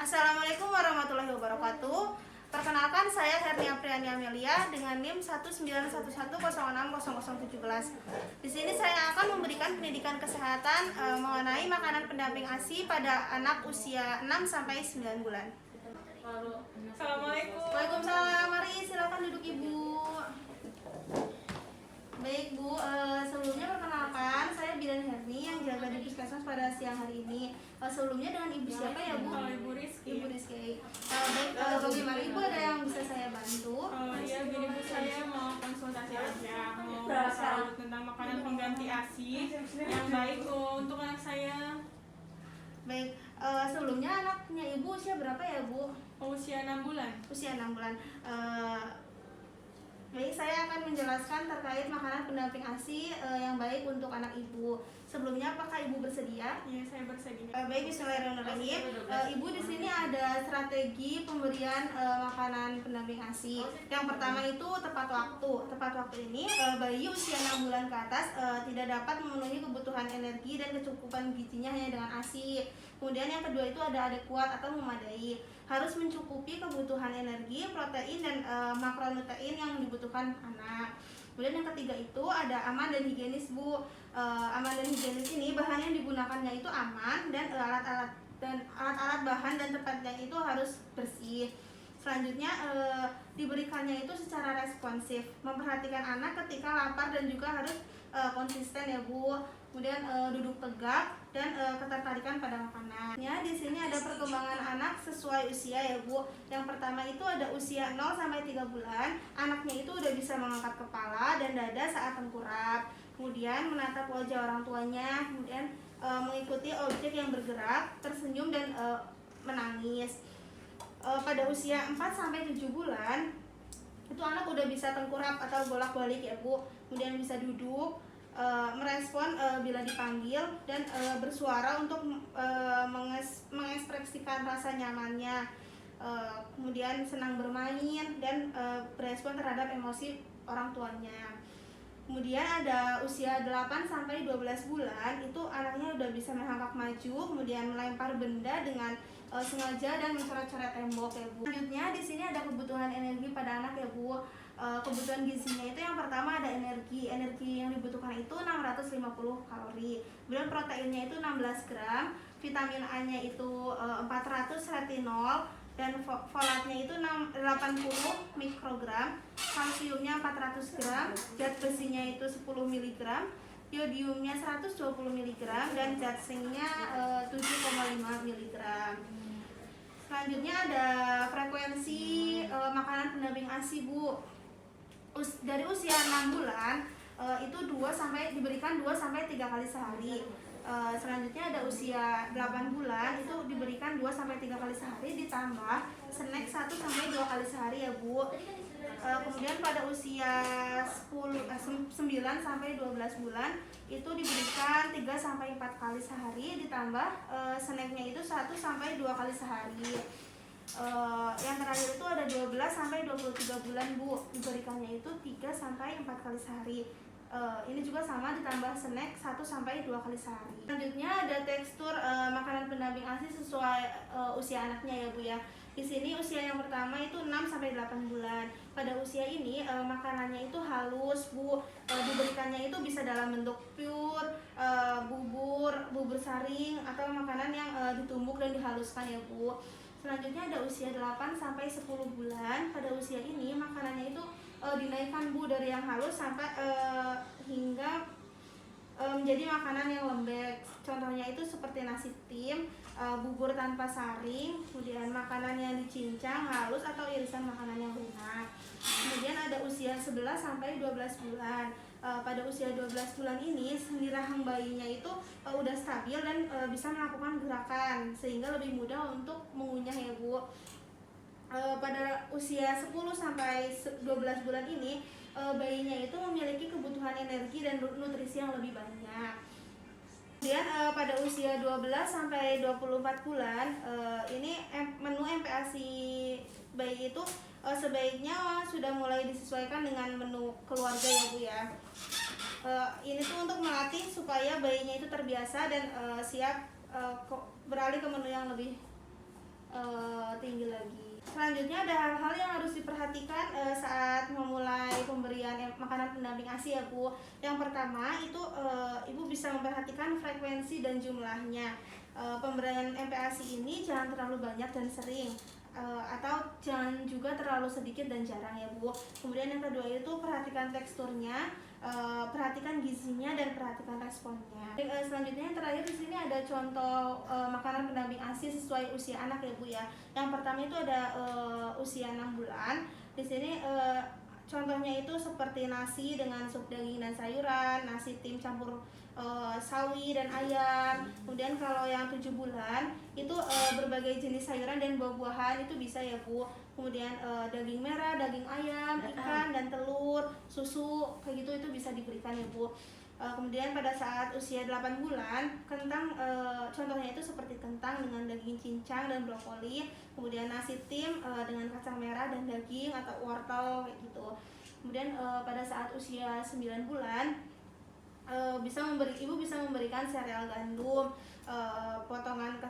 Assalamualaikum warahmatullahi wabarakatuh. Perkenalkan, saya Herni Apriani Amelia dengan NIM 19111060017. Di sini saya akan memberikan pendidikan kesehatan mengenai makanan pendamping ASI pada anak usia 6 sampai 9 bulan. Assalamualaikum. Waalaikumsalam. Mari silakan duduk Ibu. Baik Bu, sebelumnya perkenalkan saya Bidan Herni yang jaga di Puskesmas pada siang hari ini. Sebelumnya dengan Ibu siapa ya Bu? Ibu Rizky. Ibu Rizky. Baik, bagaimana Ibu, ada yang bisa saya bantu? Iya, gini Bu, saya mau konsultasi aja, mau tahu tentang makanan pengganti ASI yang baik untuk anak saya. Baik, sebelumnya anaknya Ibu usia berapa ya Bu? Usia 6 bulan. Usia 6 bulan. Baik, saya akan menjelaskan terkait makanan pendamping ASI yang baik untuk anak Ibu. Sebelumnya, apakah Ibu bersedia? Iya, saya bersedia. Baik, bismillahirrahmanirrahim. Ibu, di sini ada strategi pemberian makanan pendamping ASI. Yang pertama itu tepat waktu. Tepat waktu ini bayi usia 6 bulan ke atas tidak dapat memenuhi kebutuhan energi dan kecukupan gizinya hanya dengan ASI. Kemudian yang kedua itu ada adekuat atau memadai. Harus mencukupi kebutuhan energi, protein, dan makronutrien yang dibutuhkan anak. Kemudian yang ketiga itu ada aman dan higienis Bu. Aman dan higienis ini bahan yang digunakannya itu aman dan alat-alat bahan dan tempatnya itu harus bersih. Selanjutnya diberikannya itu secara responsif, memperhatikan anak ketika lapar dan juga harus konsisten ya Bu. Kemudian duduk tegak dan ketertarikan pada makanan. Ya, di sini ada perkembangan anak sesuai usia ya Bu. Yang pertama itu ada usia 0 sampai 3 bulan. Anaknya itu udah bisa mengangkat kepala dan dada saat tengkurap. Kemudian menatap wajah orang tuanya, kemudian mengikuti objek yang bergerak, tersenyum dan menangis. Pada usia 4 sampai 7 bulan itu anak udah bisa tengkurap atau bolak-balik ya Bu. Kemudian bisa duduk, merespon bila dipanggil, dan bersuara untuk mengekspresikan rasa nyamannya. Kemudian senang bermain dan berespon terhadap emosi orang tuanya. Kemudian ada usia 8 sampai 12 bulan itu anaknya udah bisa merangkak maju, kemudian melempar benda dengan sengaja dan mencoret-coret tembok ya Bu. Selanjutnya di sini ada kebutuhan energi pada anak ya Bu. Kebutuhan gizinya itu yang pertama ada energi yang dibutuhkan itu 650 kalori. Kemudian proteinnya itu 16 gram, vitamin A-nya itu 400 retinol, dan folatnya itu 80 mikrogram, kalsiumnya 400 gram, zat besinya itu 10 mg, yodiumnya 120 mg, dan zat zinknya 7,5 mg. Selanjutnya ada frekuensi makanan pendamping ASI Bu. Dari usia 6 bulan itu diberikan 2 sampai 3 kali sehari. Selanjutnya ada usia 8 bulan itu diberikan 2 sampai 3 kali sehari ditambah snack 1 sampai 2 kali sehari ya Bu. Kemudian pada usia 9 sampai 12 bulan itu diberikan 3 sampai 4 kali sehari ditambah snacknya itu 1 sampai 2 kali sehari. Yang terakhir itu ada 12 sampai 23 bulan Bu, diberikannya itu 3 sampai 4 kali sehari. Ini juga sama ditambah snack 1 sampai 2 kali sehari. Selanjutnya ada tekstur makanan pendamping ASI sesuai usia anaknya ya Bu ya. Di sini usia yang pertama itu 6 sampai 8 bulan. Pada usia ini makanannya itu halus Bu. Diberikannya itu bisa dalam bentuk pure, bubur saring, atau makanan yang ditumbuk dan dihaluskan ya Bu. Selanjutnya ada usia 8 sampai 10 bulan. Pada usia ini makanannya itu dinaikkan Bu dari yang halus sampai hingga menjadi makanan yang lembek. Contohnya itu seperti nasi tim, bubur tanpa saring, kemudian makanan yang dicincang, halus, atau irisan makanan yang lunak. Kemudian ada usia 11 sampai 12 bulan. Pada usia 12 bulan ini sendi rahang bayinya itu udah stabil dan bisa melakukan gerakan sehingga lebih mudah untuk mengunyah ya Bu. Pada usia 10 sampai 12 bulan ini bayinya itu memiliki kebutuhan energi dan nutrisi yang lebih banyak. Kemudian pada usia 12 sampai 24 bulan ini menu MPASI bayi itu sebaiknya sudah mulai disesuaikan dengan menu keluarga ya Bu ya. Ini tuh untuk melatih supaya bayinya itu terbiasa dan siap beralih ke menu yang lebih selanjutnya ada hal-hal yang harus diperhatikan saat memulai pemberian makanan pendamping ASI ya Bu. Yang pertama itu Ibu bisa memperhatikan frekuensi dan jumlahnya. Pemberian MPASI ini jangan terlalu banyak dan sering, atau jangan juga terlalu sedikit dan jarang ya Bu. Kemudian yang kedua itu perhatikan teksturnya, perhatikan gizinya, dan perhatikan responnya. Selanjutnya yang terakhir di sini ada contoh makanan pendamping ASI sesuai usia anak ya Bu ya. Yang pertama itu ada usia 6 bulan. Di sini contohnya itu seperti nasi dengan sup daging dan sayuran, nasi tim campur sawi dan ayam. Kemudian kalau yang 7 bulan itu berbagai jenis sayuran dan buah-buahan itu bisa ya Bu. Kemudian daging merah, daging ayam, ikan dan telur, susu kayak gitu itu bisa diberikan ya Bu. Kemudian pada saat usia 8 bulan, kentang contohnya itu seperti kentang dengan daging cincang dan brokoli, kemudian nasi tim dengan kacang merah dan daging atau wortel kayak gitu. Kemudian pada saat usia 9 bulan Ibu bisa memberikan sereal gandum, potongan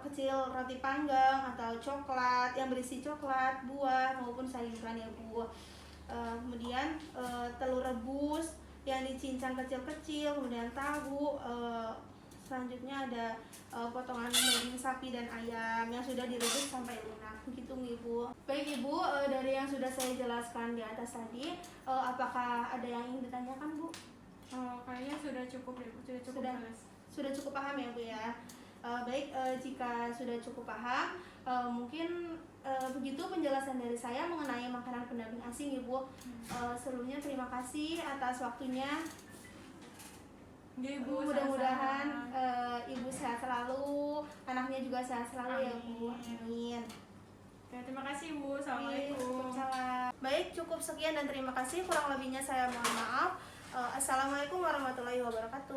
kecil roti panggang atau coklat yang berisi coklat, buah maupun sayuran ya Bu. Kemudian telur rebus yang dicincang kecil-kecil, kemudian tahu, selanjutnya ada potongan daging sapi dan ayam yang sudah direbus sampai lunak. Begitu Ibu. Baik Ibu, dari yang sudah saya jelaskan di atas tadi, apakah ada yang ingin ditanyakan Bu? Kayaknya sudah cukup ya Bu, sudah cukup jelas. Sudah cukup paham ya Bu ya. Baik, jika sudah cukup paham, mungkin begitu penjelasan dari saya mengenai makanan pendamping ASI Ibu. Sebelumnya terima kasih atas waktunya. Ibu, mudah-mudahan Ibu sehat selalu, anaknya juga sehat selalu. Amin. Ya Bu. Amin. Oke, terima kasih Bu. Assalamualaikum. Baik, cukup sekian dan terima kasih. Kurang lebihnya saya mohon maaf. Assalamualaikum warahmatullahi wabarakatuh.